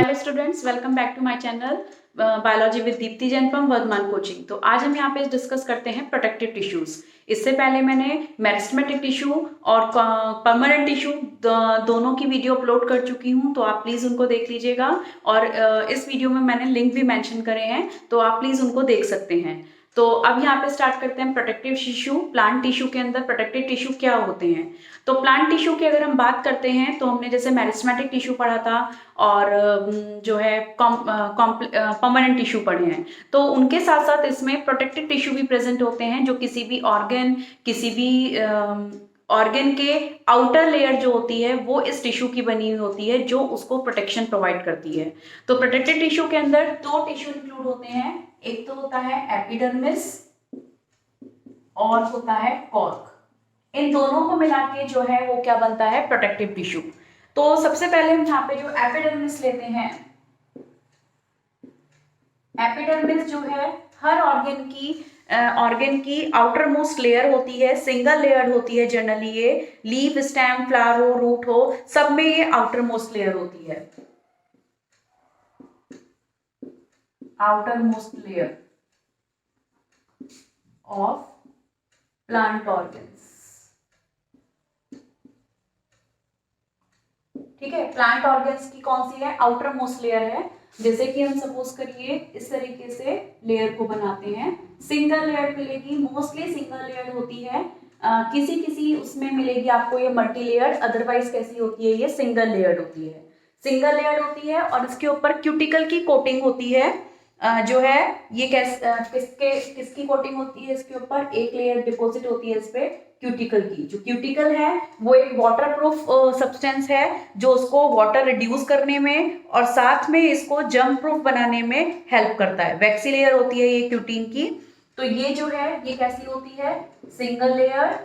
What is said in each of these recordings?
Hello students, welcome back to my channel biology with Deepti Jain from Vardhaman Coaching. तो आज हम यहाँ पे डिस्कस करते हैं प्रोटेक्टिव टिश्यूज। इससे पहले मैंने मेरिस्टेमेटिक टिश्यू और परमानेंट टिश्यू दोनों की वीडियो अपलोड कर चुकी हूँ, तो आप प्लीज उनको देख लीजिएगा। और इस वीडियो में मैंने लिंक भी मेंशन करे हैं, तो आप प्लीज उनको देख सकते हैं। तो अब यहाँ पे स्टार्ट करते हैं प्रोटेक्टिव टिश्यू। प्लांट टिश्यू के अंदर प्रोटेक्टिव टिश्यू क्या होते हैं? तो प्लांट टिश्यू की अगर हम बात करते हैं तो हमने जैसे मेरिस्टेमेटिक टिश्यू पढ़ा था और जो है परमानेंट टिश्यू पढ़े हैं। तो उनके साथ साथ इसमें प्रोटेक्टिव टिश्यू भी प्रेजेंट होते हैं, जो किसी भी ऑर्गन के आउटर लेयर जो होती है वो इस टिश्यू की बनी हुई होती है, जो उसको प्रोटेक्शन प्रोवाइड करती है। तो प्रोटेक्टिव टिश्यू के अंदर दो टिश्यू इंक्लूड होते हैं, एक तो होता है एपिडर्मिस और होता है कॉर्क। इन दोनों को मिला के जो है वो क्या बनता है? Protective tissue. तो सबसे पहले हम यहाँ पे जो एपिडर्मिस लेते हैं, एपिडर्मिस जो है हर ऑर्गन की आउटर मोस्ट लेयर होती है, सिंगल लेयर होती है। जनरली ये लीफ, स्टेम, फ्लावर हो, रूट हो, सब में ये आउटर मोस्ट लेयर होती है, outermost layer of plant organs. ठीक है, प्लांट ऑर्गन्स की कौन सी है? आउटर मोस्ट लेयर है। जैसे कि हम सपोज करिए इस तरीके से लेयर को बनाते हैं, सिंगल लेयर मिलेगी, मोस्टली सिंगल लेयर होती है। किसी किसी उसमें मिलेगी आपको ये मल्टी लेयर, अदरवाइज कैसी होती है? ये सिंगल लेयर होती है, सिंगल लेयर होती है। और इसके ऊपर क्यूटिकल की कोटिंग होती है। जो है ये किसकी कोटिंग होती है? इसके ऊपर एक लेयर डिपॉजिट होती है इस पे क्यूटिकल की। जो क्यूटिकल है वो एक वाटर प्रूफ सब्सटेंस है, जो उसको वाटर रिड्यूस करने में और साथ में इसको जर्म प्रूफ बनाने में हेल्प करता है। वैक्सी लेयर होती है ये क्यूटीन की। तो ये जो है ये कैसी होती है? Single layer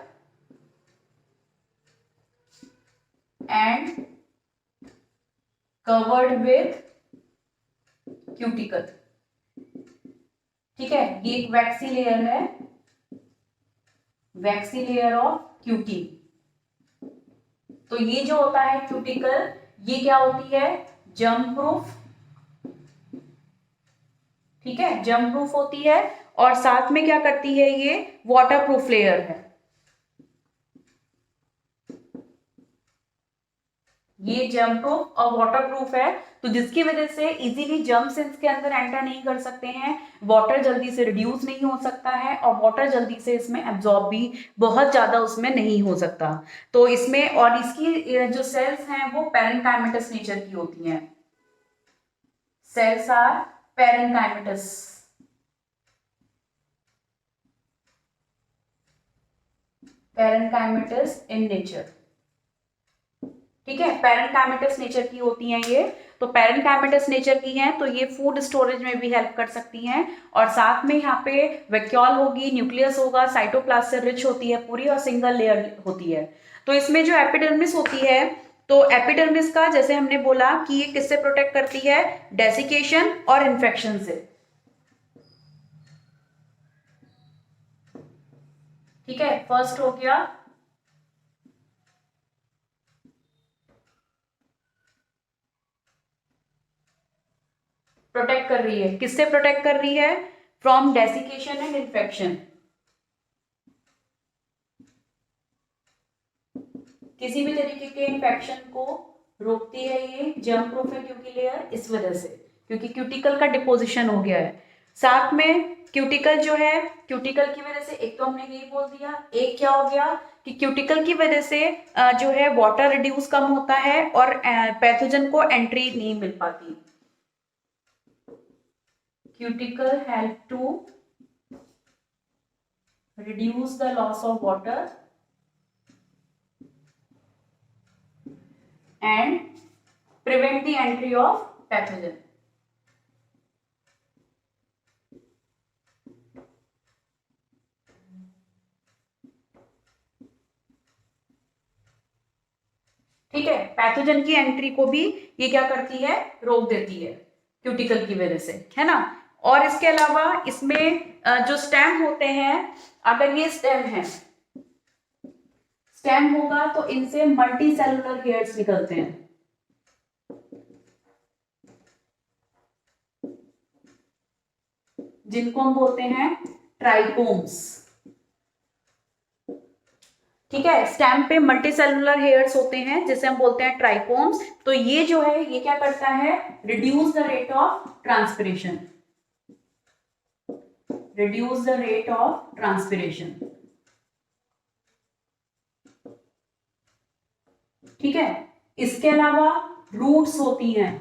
and covered with cuticle. ठीक है, ये एक वैक्सी लेयर है, वैक्सी लेयर ऑफ क्यूटीन। तो ये जो होता है क्यूटिकल, ये क्या होती है? Germ proof. ठीक है, जर्म प्रूफ होती है और साथ में क्या करती है? ये वाटर प्रूफ लेयर है। ये जर्म प्रूफ और वाटर प्रूफ है, तो जिसकी वजह से इजीली जर्म्स इसके अंदर एंटर नहीं कर सकते हैं, वाटर जल्दी से रिड्यूस नहीं हो सकता है और वाटर जल्दी से इसमें एब्जॉर्ब भी बहुत ज्यादा उसमें नहीं हो सकता। तो इसमें और इसकी जो सेल्स हैं वो पैरेन्काइमेटस नेचर की होती हैं। Cells are parenchymatous, parenchymatous in nature. ठीक है, पैरेन्काइमेटस नेचर की होती हैं ये। तो पैरेन्काइमेटस नेचर की हैं तो ये फूड स्टोरेज में भी हेल्प कर सकती हैं। और साथ में यहाँ पे वैक्यूल होगी, न्यूक्लियस होगा, साइटोप्लाज्म से रिच होती है पूरी और सिंगल लेयर होती है। तो इसमें जो एपिडर्मिस होती है, तो एपिडर्मिस का जैसे हमने बोला कि ये किससे प्रोटेक्ट करती है? डेसिकेशन और इन्फेक्शन से। ठीक है, फर्स्ट हो गया प्रोटेक्ट कर रही है, किससे प्रोटेक्ट कर रही है? From desiccation and infection. किसी भी तरीके के इन्फेक्शन को रोकती है ये, जर्म प्रूफ है क्योंकि लेयर, इस वजह से, क्योंकि क्यूटिकल का डिपोजिशन हो गया है। साथ में क्यूटिकल जो है, क्यूटिकल की वजह से एक तो हमने यही बोल दिया, एक क्या हो गया कि क्यूटिकल की वजह से जो है वाटर रिड्यूस कम होता है और पैथोजन को एंट्री नहीं मिल पाती। Cuticle help to reduce the loss of water and prevent the entry of pathogen. ठीक है, पैथोजन की एंट्री को भी ये क्या करती है? रोक देती है क्यूटिकल की वजह से, है ना। और इसके अलावा इसमें जो स्टेम होते हैं, अगर ये स्टेम है, स्टेम होगा तो इनसे मल्टी सेलुलर हेयर्स निकलते हैं। जिनको हम बोलते हैं ट्राइकोम्स। ठीक है, स्टेम पे मल्टीसेलुलर हेयर्स होते हैं जिसे हम बोलते हैं ट्राइकोम्स। तो ये जो है ये क्या करता है, reduce the rate of transpiration, reduce the rate of transpiration. ठीक है, इसके अलावा रूट्स होती हैं,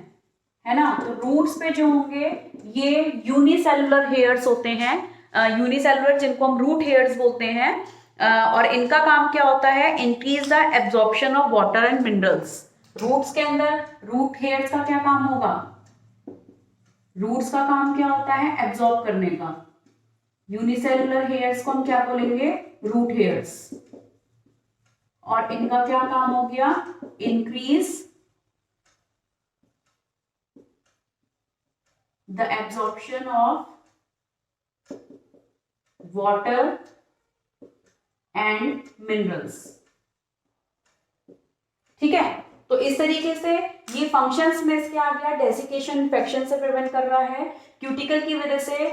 है ना, तो रूट्स पे जो होंगे ये यूनिसेलुलर हेयर्स होते हैं, यूनिसेलुलर जिनको हम रूट हेयर्स बोलते हैं। और इनका काम क्या होता है, increase the absorption of water and minerals. Roots के अंदर रूट हेयर्स का क्या काम होगा, रूट्स का काम क्या होता है, एब्जॉर्ब करने का। यूनिसेलुलर हेयर्स को हम क्या बोलेंगे, रूट हेयर्स। और इनका क्या काम हो गया, increase the absorption of water and minerals. ठीक है, तो इस तरीके से ये फंक्शंस में इसके आ गया, डेसिकेशन इन्फेक्शन से प्रिवेंट कर रहा है, क्यूटिकल की वजह से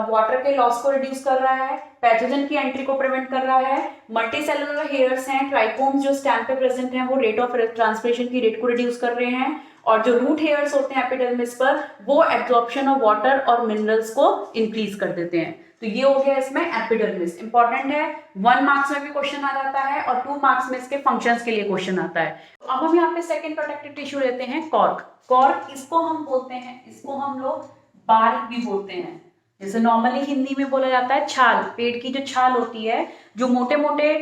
वाटर के लॉस को रिड्यूस कर रहा है, पैथोजन की एंट्री को प्रिवेंट कर रहा है, मल्टीसेलुलर हेयर्स हैं, ट्राइकोम्स जो स्टेम पे प्रेजेंट हैं वो रेट ऑफ ट्रांसपिरेशन की रेट को रिड्यूस कर रहे हैं, और जो रूट हेयर्स होते हैं एपिडर्मिस पर वो एब्जॉर्प्शन ऑफ वाटर और मिनरल्स को इंक्रीज कर देते हैं। तो ये हो गया इसमें एपिडर्मिस। इंपॉर्टेंट है, 1 मार्क्स में भी क्वेश्चन आ जाता है और 2 मार्क्स में इसके फंक्शंस के लिए क्वेश्चन आता है। तो अब हम यहाँ पे सेकंड प्रोटेक्टिव टिश्यू लेते हैं, कॉर्क। कॉर्क इसको हम बोलते हैं, इसको हम लोग बार्क भी बोलते हैं, जैसे नॉर्मली हिंदी में बोला जाता है छाल, पेड़ की जो छाल होती है, जो मोटे मोटे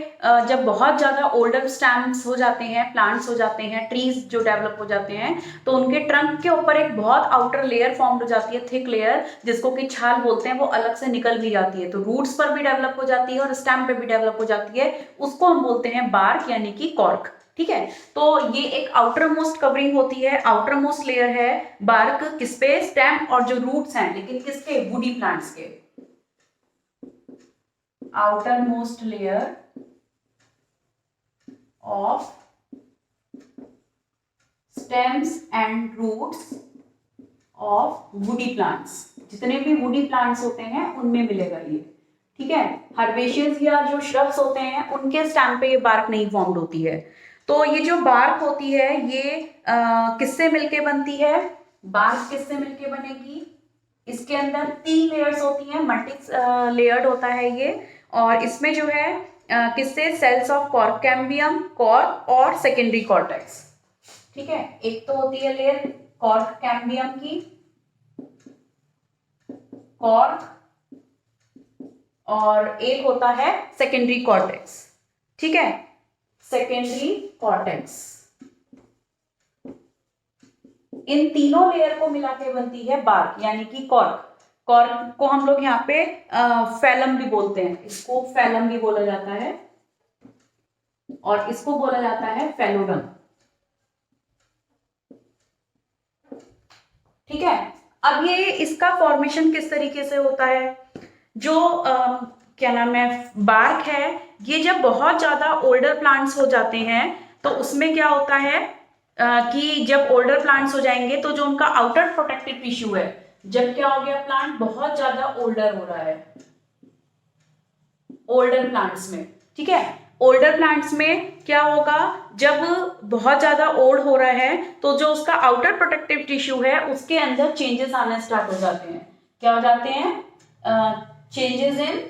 जब बहुत ज्यादा ओल्डर स्टैम्स हो जाते हैं, प्लांट्स हो जाते हैं, ट्रीज जो डेवलप हो जाते हैं, तो उनके ट्रंक के ऊपर एक बहुत आउटर लेयर फॉर्म हो जाती है, थिक लेयर, जिसको कि छाल बोलते हैं, वो अलग से निकल भी जाती है, तो रूट्स पर भी डेवलप हो जाती है और स्टेम पे भी डेवलप हो जाती है, उसको हम बोलते हैं बार्क यानी कि कॉर्क। ठीक है, तो ये एक आउटर मोस्ट कवरिंग होती है, आउटर मोस्ट लेयर है बार्क, किसपे, स्टेम और जो रूट्स हैं, लेकिन किसके, वुडी प्लांट्स के। Outermost layer of stems and roots of woody plants, जितने भी वुडी प्लांट्स होते हैं उनमें मिलेगा ये। ठीक है, हर्बेशियस या जो श्रब्स होते हैं उनके स्टेम पे ये बार्क नहीं फॉर्म्ड होती है। तो ये जो बार्क होती है ये किससे मिलके बनती है, बार्क किससे मिलके बनेगी, इसके अंदर 3 लेयर्स होती हैं, मल्टी लेयर्ड होता है ये, और इसमें जो है किससे, cells of cork cambium, cork और सेकेंडरी कॉर्टेक्स। ठीक है, एक तो होती है लेयर कॉर्क कैम्बियम की, कॉर्क, और एक होता है सेकेंडरी कॉर्टेक्स। ठीक है, सेकेंडरी कॉर्टेक्स, इन तीनों लेयर को मिला के बनती है बार्क यानी कि कॉर्क। कॉर्क को हम लोग यहाँ पे फैलम भी बोलते हैं, इसको फैलम भी बोला जाता है और इसको बोला जाता है फैलोडम। ठीक है, अब ये इसका फॉर्मेशन किस तरीके से होता है, जो क्या नाम है, बार्क है, ये जब बहुत ज्यादा ओल्डर प्लांट्स हो जाते हैं तो उसमें क्या होता है कि जब ओल्डर प्लांट्स हो जाएंगे तो जो उनका आउटर प्रोटेक्टिव टिश्यू है, जब क्या हो गया, प्लांट बहुत ज्यादा ओल्डर हो रहा है, ओल्डर प्लांट्स में। ठीक है, ओल्डर प्लांट्स में क्या होगा, जब बहुत ज्यादा ओल्ड हो रहा है तो जो उसका आउटर प्रोटेक्टिव टिश्यू है उसके अंदर चेंजेस आने स्टार्ट हो जाते हैं। क्या हो जाते हैं, changes in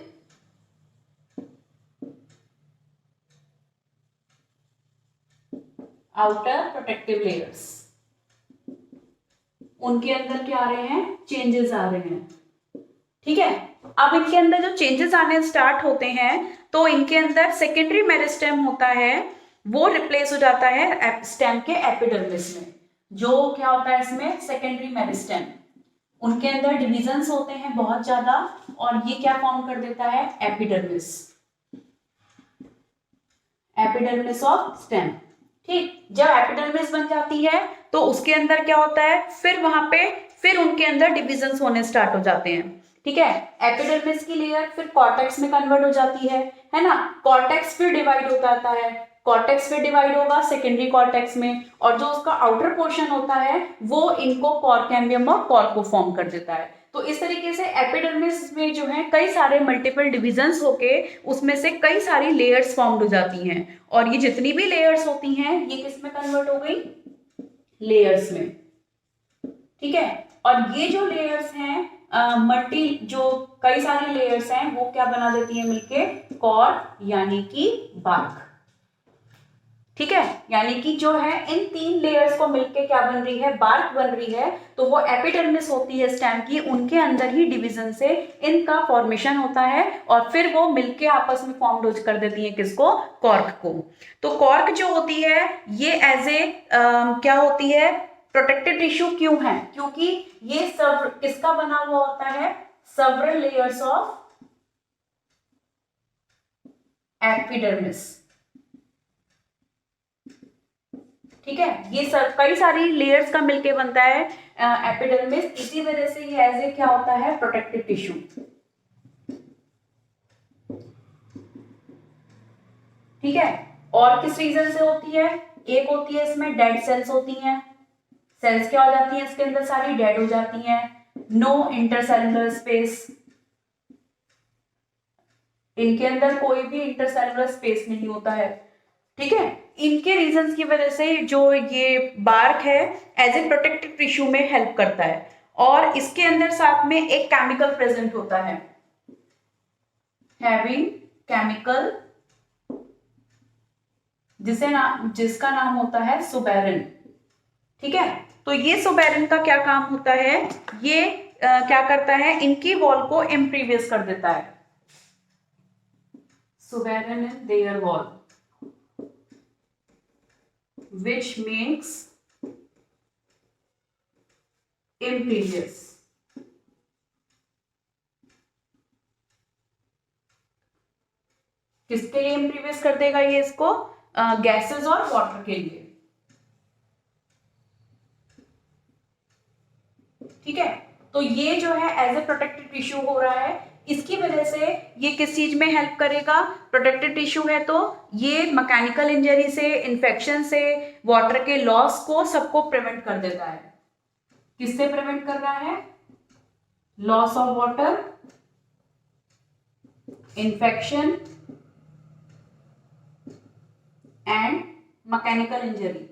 outer protective layers, उनके अंदर क्या आ रहे हैं, चेंजेस आ रहे हैं। ठीक है, अब इनके अंदर जो चेंजेस आने स्टार्ट होते हैं तो इनके अंदर सेकेंडरी मेरिस्टेम होता है, वो रिप्लेस हो जाता है स्टेम के एपिडर्मिस में। जो क्या होता है इसमें, सेकेंडरी मेरिस्टेम, उनके अंदर डिविजन्स होते हैं बहुत ज्यादा, और ये क्या फॉर्म कर देता है, एपिडर्मिस, एपिडर्मिस ऑफ स्टेम। ठीक, जब एपिडर्मिस बन जाती है तो उसके अंदर क्या होता है, फिर वहां पे फिर उनके अंदर डिविजन्स होने स्टार्ट हो जाते हैं। ठीक है, एपिडर्मिस की लेयर फिर कॉर्टेक्स में कन्वर्ट हो जाती है ना, कॉर्टेक्स फिर डिवाइड होता आता है, कॉर्टेक्स फिर डिवाइड होगा सेकेंडरी कॉर्टेक्स में, और जो उसका आउटर पोर्शन होता है वो इनको कॉर्क कैम्बियम और कॉर्क को फॉर्म कर देता है। तो इस तरीके से एपिडर्मिस में जो है कई सारे मल्टीपल डिविजन्स होके उसमें से कई सारी लेयर्स फॉर्म्ड हो जाती हैं, और ये जितनी भी लेयर्स होती हैं ये किस में कन्वर्ट हो गई, लेयर्स में। ठीक है, और ये जो लेयर्स हैं मल्टी जो कई सारी लेयर्स हैं वो क्या बना देती है मिलके, कॉर्क यानी कि बार्क। ठीक है, यानी कि जो है इन 3 लेयर्स को मिलके क्या बन रही है, बार्क बन रही है। तो वो एपिडर्मिस होती है स्टेम की, उनके अंदर ही डिवीजन से इनका फॉर्मेशन होता है और फिर वो मिलके आपस में फॉर्म कर देती है किसको, कॉर्क को। तो कॉर्क जो होती है ये एज ए क्या होती है, प्रोटेक्टेड टिश्यू क्यों है, क्योंकि ये सब किसका बना हुआ होता है, सेवरल लेयर्स ऑफ एपिडर्मिस। ठीक है, ये सब कई सारी लेयर्स का मिलके बनता है एपिडर्मिस, इसी वजह से ये एज ए क्या होता है, प्रोटेक्टिव टिश्यू। ठीक है, और किस रीजन से होती है, एक होती है इसमें डेड सेल्स होती हैं, सेल्स क्या हो जाती है इसके अंदर, सारी डेड हो जाती हैं, नो इंटरसेलुलर स्पेस, इनके अंदर कोई भी इंटरसेलुलर स्पेस नहीं होता है। ठीक है, इनके रीजंस की वजह से जो ये बार्क है एज ए प्रोटेक्टिव टिश्यू में हेल्प करता है, और इसके अंदर साथ में एक केमिकल प्रेजेंट होता है, हैविंग केमिकल, जिसका नाम होता है सुबेरिन। ठीक है, तो ये सुबेरिन का क्या काम होता है, ये क्या करता है, इनकी वॉल को इम्प्रीवियस कर देता है, suberin in their wall which makes impervious। किसके लिए impervious कर देगा ये इसको, गैसेस और वाटर के लिए। ठीक है, तो ये जो है एज ए प्रोटेक्टिव टिश्यू हो रहा है, इसकी वजह से ये किस चीज में हेल्प करेगा, प्रोटेक्टिव टिश्यू है तो ये मैकेनिकल इंजरी से, इन्फेक्शन से, वाटर के लॉस को सबको प्रिवेंट कर देता है। किससे प्रिवेंट कर रहा है, loss of water, infection and mechanical injury.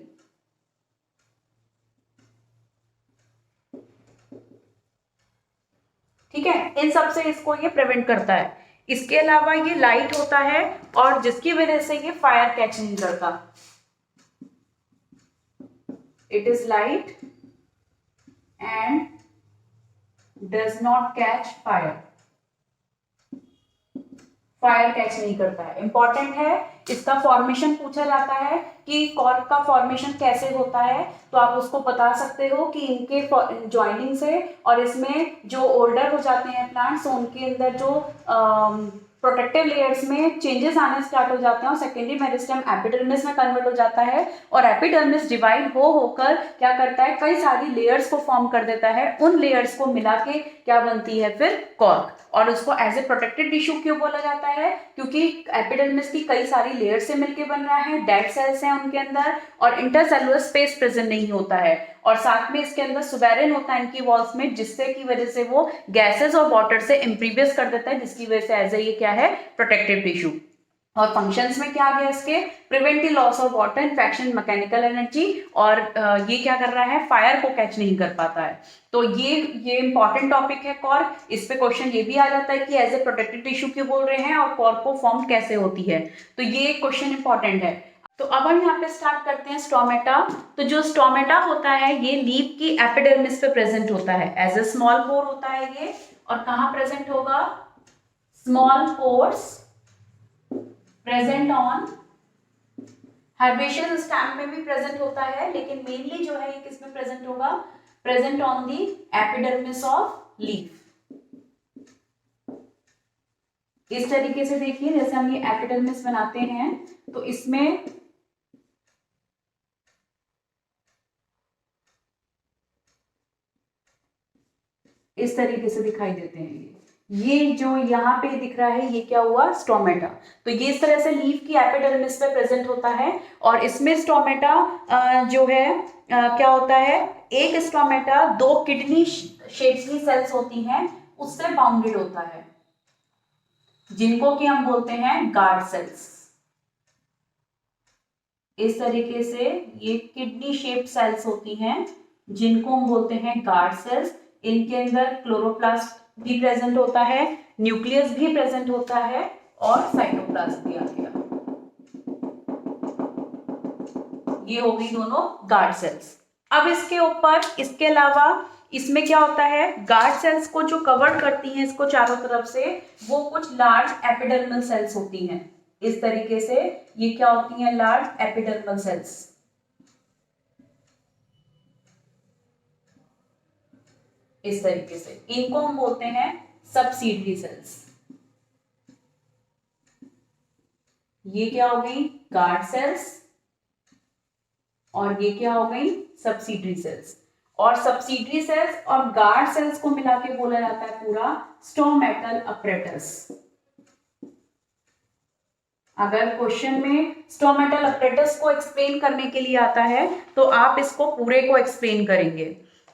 ठीक है, इन सब से इसको ये प्रिवेंट करता है। इसके अलावा ये लाइट होता है और जिसकी वजह से ये फायर कैच नहीं करता, it is light and does not catch fire, fire catch नहीं करता है। इंपॉर्टेंट है, इसका फॉर्मेशन पूछा जाता है कि कॉर्क का फॉर्मेशन कैसे होता है, तो आप उसको बता सकते हो कि इनके ज्वाइनिंग से और इसमें जो ओल्डर हो जाते हैं प्लांट्स, तो उनके अंदर जो प्रोटेक्टिव लेयर्स में चेंजेस आने स्टार्ट हो जाते हैं और सेकेंडरी मेरिस्टेम एपिडर्मिस में कन्वर्ट हो जाता है, और एपिडर्मिस डिवाइड होकर क्या करता है, कई सारी लेयर्स को फॉर्म कर देता है, उन लेयर्स को मिला के क्या बनती है फिर कॉर्क। और उसको एज ए प्रोटेक्टेड टिश्यू क्यों बोला जाता है, क्योंकि एपिडर्मिस की कई सारी लेयर्स से मिलकर बन रहा है, डेड सेल्स हैं उनके अंदर और इंटरसेलुलर स्पेस प्रेजेंट नहीं होता है, और साथ में इसके अंदर सुबेरिन होता है इनकी वॉल्स में, जिससे की वजह से वो गैसेस और वाटर से इम्प्रीवियस कर देता है, जिसकी वजह से एज ए ये क्या है, प्रोटेक्टिव टिश्यू। और फंक्शंस में क्या आ गया इसके, prevent the loss of water, infection, mechanical energy, और ये क्या कर रहा है, फायर को कैच नहीं कर पाता है। तो ये इंपॉर्टेंट टॉपिक है कॉर्क, इस पे क्वेश्चन ये भी आ जाता है कि एज ए प्रोटेक्टिव टिश्यू क्यों बोल रहे हैं और कॉर्क को फॉर्म कैसे होती है, तो ये क्वेश्चन इंपॉर्टेंट है। तो अब हम यहाँ पे स्टार्ट करते हैं स्टोमेटा। तो जो स्टोमेटा होता है ये लीफ की एपिडर्मिस पे प्रेजेंट होता है, एज ए स्मॉल पोर होता है ये, और कहाँ प्रेजेंट होगा, small pores present on, herbaceous stem में भी प्रेजेंट होता है, लेकिन मेनली जो है ये किस में प्रेजेंट होगा, present on the epidermis of leaf. इस तरीके से देखिए, जैसे हम ये एपिडर्मिस बनाते हैं तो इसमें इस तरीके से दिखाई देते हैं ये, ये जो यहाँ पे दिख रहा है ये क्या हुआ, स्टोमेटा। तो ये इस तरह से लीफ की एपिडर्मिस पे प्रेजेंट होता है और इसमें स्टोमेटा जो है क्या होता है, एक स्टोमेटा 2 किडनी शेप्स की सेल्स होती हैं उससे बाउंडेड होता है, जिनको कि हम बोलते हैं गार्ड सेल्स। इस तरीके से ये किडनी शेप सेल्स होती हैं जिनको हम बोलते हैं गार्ड सेल्स। इनके अंदर क्लोरोप्लास्ट भी प्रेजेंट होता है, न्यूक्लियस भी प्रेजेंट होता है और साइटोप्लाज्म भी आ गया। ये हो गई दोनों गार्ड सेल्स। अब इसके ऊपर इसके अलावा इसमें क्या होता है, गार्ड सेल्स को जो कवर करती हैं इसको चारों तरफ से, वो कुछ लार्ज एपिडर्मल सेल्स होती हैं। इस तरीके से ये क्या होती हैं, लार्ज एपिडर्मल सेल्स। इस तरीके से इनको हम बोलते हैं सबसिडरी सेल्स। ये क्या हो गई, गार्ड सेल्स, और ये क्या हो गई, सबसिडरी सेल्स। और सबसिडरी सेल्स और गार्ड सेल्स को मिला के बोला जाता है पूरा स्टोमेटल अपरेटस। अगर क्वेश्चन में स्टोमेटल अपरेटस को एक्सप्लेन करने के लिए आता है तो आप इसको पूरे को एक्सप्लेन करेंगे,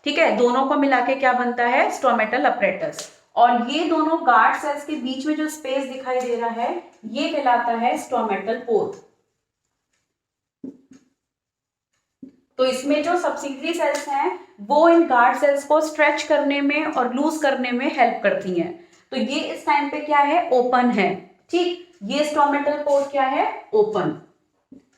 ठीक है। दोनों को मिला के क्या बनता है, स्टोमेटल अपरेटस। और ये दोनों गार्ड सेल्स के बीच में जो स्पेस दिखाई दे रहा है ये कहलाता है स्टोमेटल पोर। तो इसमें जो सबसिडरी सेल्स हैं वो इन गार्ड सेल्स को स्ट्रेच करने में और लूज करने में हेल्प करती हैं। तो ये इस टाइम पे क्या है, ओपन है, ठीक। ये स्टोमेटल पोर क्या है, ओपन।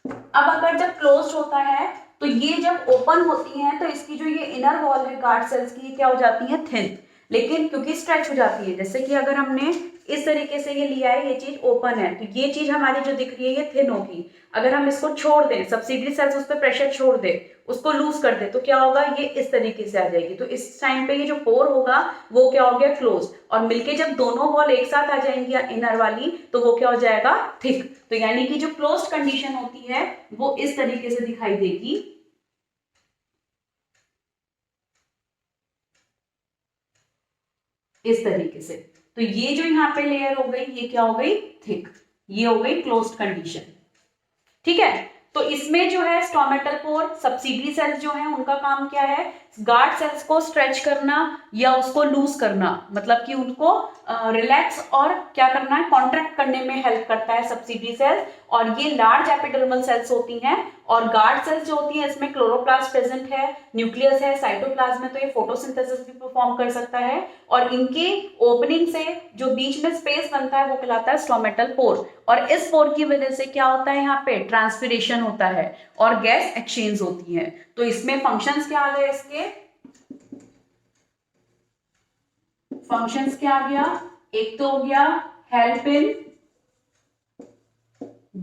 अब अगर जब क्लोज्ड होता है तो ये जब ओपन होती है तो इसकी जो ये इनर वॉल है गार्ड सेल्स की क्या हो जाती है, थिन, लेकिन क्योंकि स्ट्रेच हो जाती है। जैसे कि अगर हमने इस तरीके से ये लिया है, ये चीज ओपन है, तो ये चीज हमारी जो दिख रही है ये थिन होगी। अगर हम इसको छोड़ दें, सबसिडरी सेल्स उस पर प्रेशर छोड़ दे, उसको लूज कर दे, तो क्या होगा, ये इस तरीके से आ जाएगी। तो इस टाइम पे ये जो पोर होगा वो क्या हो गया, क्लोज। और मिलके जब दोनों वॉल एक साथ आ जाएंगी या इनर वाली, तो वो क्या हो जाएगा, थिक। तो यानी कि जो क्लोज्ड कंडीशन होती है वो इस तरीके से दिखाई देगी, इस तरीके से। तो ये जो यहाँ पे लेयर हो गई ये क्या हो गई, थिक। ये हो गई क्लोज्ड कंडीशन, ठीक है। तो इसमें जो है स्टोमेटल पोर, सबसिडरी सेल्स जो है उनका काम क्या है, गार्ड सेल्स को स्ट्रेच करना या उसको लूज करना, मतलब कि उनको रिलैक्स और क्या करना है, कॉन्ट्रैक्ट करने में हेल्प करता है सबसिडरी सेल्स। और ये लार्ज एपिडर्मल सेल्स होती हैं। और गार्ड सेल्स जो होती है इसमें क्लोरोप्लास्ट प्रेजेंट है, न्यूक्लियस है, साइटोप्लाज्म है, तो ये फोटोसिंथेसिस भी परफॉर्म कर सकता है। और इनकी ओपनिंग से जो बीच में स्पेस बनता है वो कहलाता है स्टोमेटल पोर। और इस पोर की वजह से क्या होता है, यहाँ पे ट्रांसपिरेशन होता है और गैस एक्सचेंज होती है। तो इसमें फंक्शंस क्या आ गए, इसके फंक्शंस क्या आ गया, एक तो हो गया हेल्प इन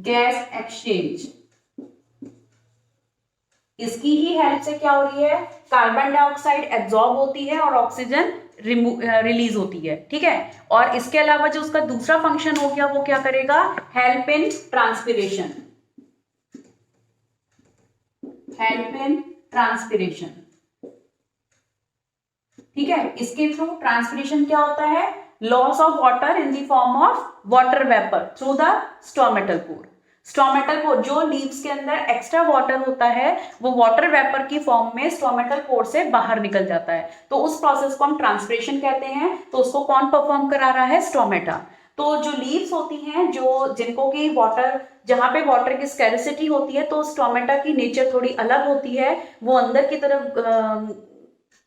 गैस एक्सचेंज। इसकी ही हेल्प से क्या हो रही है, कार्बन डाइऑक्साइड एब्जॉर्ब होती है और ऑक्सीजन रिलीज होती है, ठीक है। और इसके अलावा जो उसका दूसरा फंक्शन हो गया वो क्या करेगा, help in transpiration, help in transpiration, ठीक है। इसके थ्रू ट्रांसपिरेशन क्या होता है, loss of water in the form of water vapour through the stomatal pore. Stomatal pore, जो लीव्स के अंदर एक्स्ट्रा वाटर होता है वो वाटर वेपर की फॉर्म में स्टोमेटल पोर से बाहर निकल जाता है, तो उस प्रोसेस को हम ट्रांसपिरेशन कहते हैं। तो उसको कौन परफॉर्म करा रहा है, स्टोमेटा। तो जो लीव्स होती हैं जो जिनको की वाटर, जहां पे वाटर की स्कैरिसिटी होती है, तो स्टोमेटा की नेचर थोड़ी अलग होती है, वो अंदर की तरफ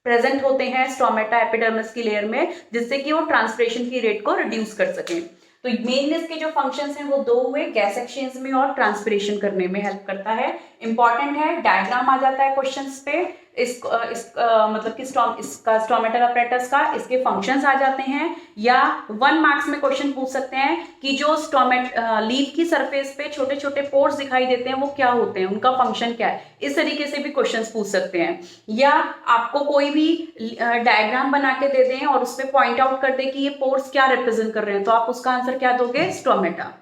प्रेजेंट होते हैं स्टोमेटा एपिडर्मिस की लेयर में, जिससे कि वो ट्रांसपिरेशन की रेट को रिड्यूस कर सकें। तो मेन इसके जो फंक्शंस हैं वो दो हुए, गैस एक्सचेंज में और ट्रांसपिरेशन करने में हेल्प करता है। इंपॉर्टेंट है, डायग्राम आ जाता है क्वेश्चंस पे, मतलब कि इसका स्टोमेटल अपरेटस का इसके फंक्शंस आ जाते हैं। या 1 मार्क्स में क्वेश्चन पूछ सकते हैं कि जो लीफ की सरफेस पे छोटे छोटे पोर्स दिखाई देते हैं वो क्या होते हैं, उनका फंक्शन क्या है, इस तरीके से भी क्वेश्चंस पूछ सकते हैं। या आपको कोई भी डायग्राम बना के दे दें और उस पर पॉइंट आउट कर दे कि ये पोर्स क्या रिप्रेजेंट कर रहे हैं, तो आप उसका आंसर क्या दोगे, स्टोमेटा।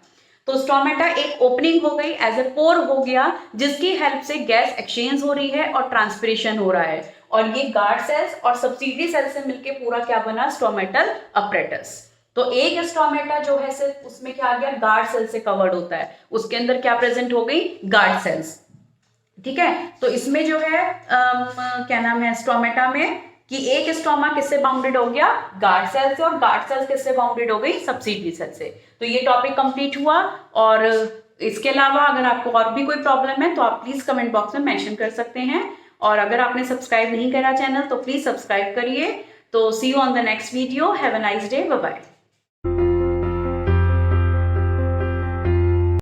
तो स्टोमेटा एक ओपनिंग हो गई, एज ए पोर हो गया, जिसकी हेल्प से गैस एक्सचेंज हो रही है और ट्रांसपिरेशन हो रहा है। और ये गार्ड सेल्स और सबसिडरी सेल्स से मिलकर पूरा क्या बना, स्टोमेटल अपरेटस। तो एक स्टोमेटा जो है सिर्फ उसमें क्या आ गया, गार्ड सेल से कवर्ड होता है, उसके अंदर क्या प्रेजेंट हो गई, गार्ड सेल्स। ठीक है, तो इसमें जो है क्या नाम है स्टोमेटा में, कि एक स्टोमा किससे बाउंडेड हो गया, गार्ड सेल से, और गार्ड सेल्स किससे बाउंडेड हो गई, सब्सिडरी सेल से। तो ये टॉपिक कंप्लीट हुआ। और इसके अलावा अगर आपको और भी कोई प्रॉब्लम है तो आप प्लीज कमेंट बॉक्स में मेंशन कर सकते हैं। और अगर आपने सब्सक्राइब नहीं करा चैनल तो प्लीज सब्सक्राइब करिए। तो see you on the next video, have a nice day, bye bye.